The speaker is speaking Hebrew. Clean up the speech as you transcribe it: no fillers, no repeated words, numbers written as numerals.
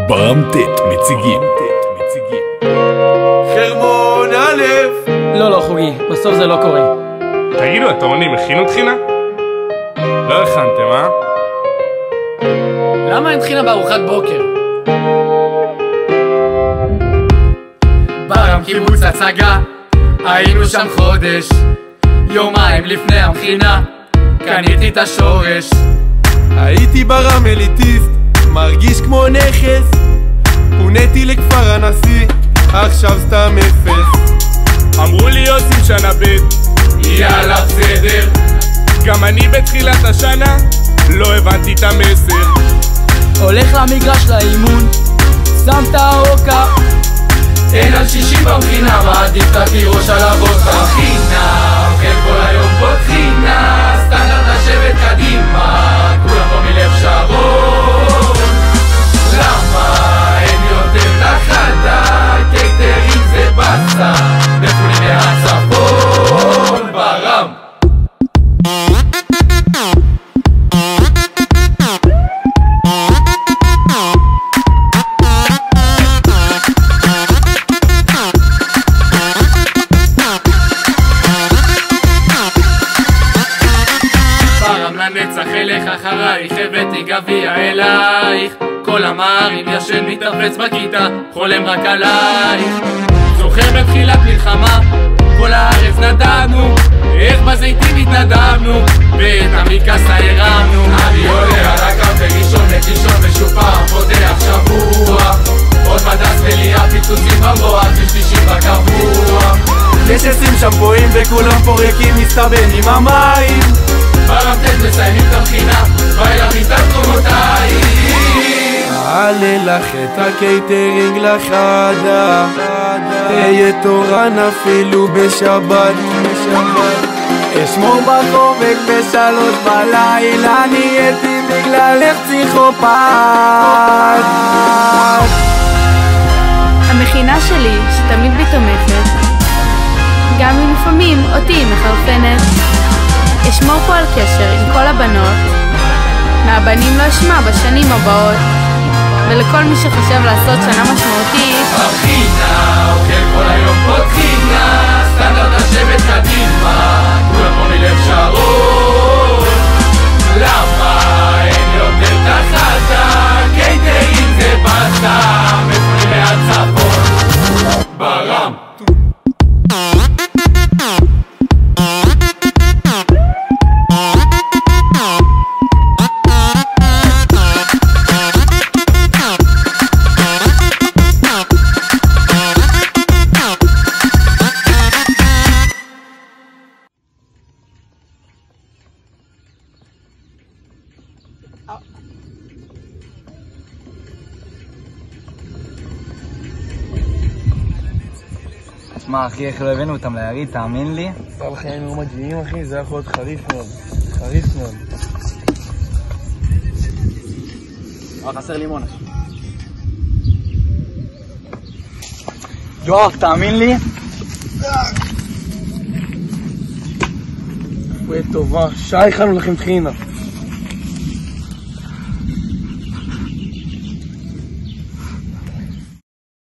ברמתת מציגים חרמון א'. לא חוגי, בסוף זה לא קורה. תגידו, אתה עונים, הכינו תחינה? לא הכנתם, אה? למה אין תחינה בארוחת בוקר? ברם קיבוץ הצגה, היינו שם חודש, יומיים לפני המכינה, קניתי את השורש. הייתי ברם אליטיסט, מרגיש כמו נכס, פוניתי לכפר הנשיא, עכשיו סתם אפס. אמרו לי עושים שנה ב', יאללה בסדר. גם אני בתחילת השנה לא הבנתי את המסר. הולך למגרש לאימון, שם את האוקה, אין על 60 במכינה, מעדיף תתי ראש על הבוסה. מכינה, אוכל כל היום פותחינה, סטנדרט לשבת קדימה, כולם פה מלב שרון. למה אין יותר תחדה, קייטרינג זה בסה, מפונים מהצפון ברם. לנצח אלך אחרייך, הבאתי גביע אלייך, כל המערים ישן מתארבץ בכיתה, חולם רק עלייך. זוכר בתחילת מלחמה, כל הארץ נדדנו, איך בזיתים התנדבנו, ואת המקסה הרמנו. אני עולה על הקו וראשון לקישון, ושוב פעם פותח שבוע, עוד מדס מליאה, פיצוצים במבואה, כשלישים בקבוע. יש 20 שמפואים וכולם פה ריקים, מסתבן עם המים. ברמתת מסיימים את המכינה, ואלה מיטת קומותיים. עלה לך את הקייטרינג לחדה, תהיה תורן אפילו בשבת. אשמור בחובק ב3 בלילה, נהייתי בגללך פסיכופת. המכינה שלי שתמיד בי תומכת, גם אם לפעמים אותי היא מחרפנת. אשמור פה על קשר עם כל הבנות, מהבנים לא אשמע בשנים הבאות, ולכל מי שחושב לעשות שנה משמעותית. מכינה, אוכל כל היום פותחינה, סטנדרט לשבת קדימה, כולם פה מלב שרון. למה אין יותר תחדה, קייטרינג זה בסה, מפונים מהצפון ברם. מה אחי, איך לא הבאנו אותם ליריד, תאמין לי? סתם חיינו מגיעים אחי, זה יכול להיות חריף מאוד, חריף מאוד. חסר לימון. יואב, תאמין לי? תהיה טובה, שעה הכנו לכם תחינה.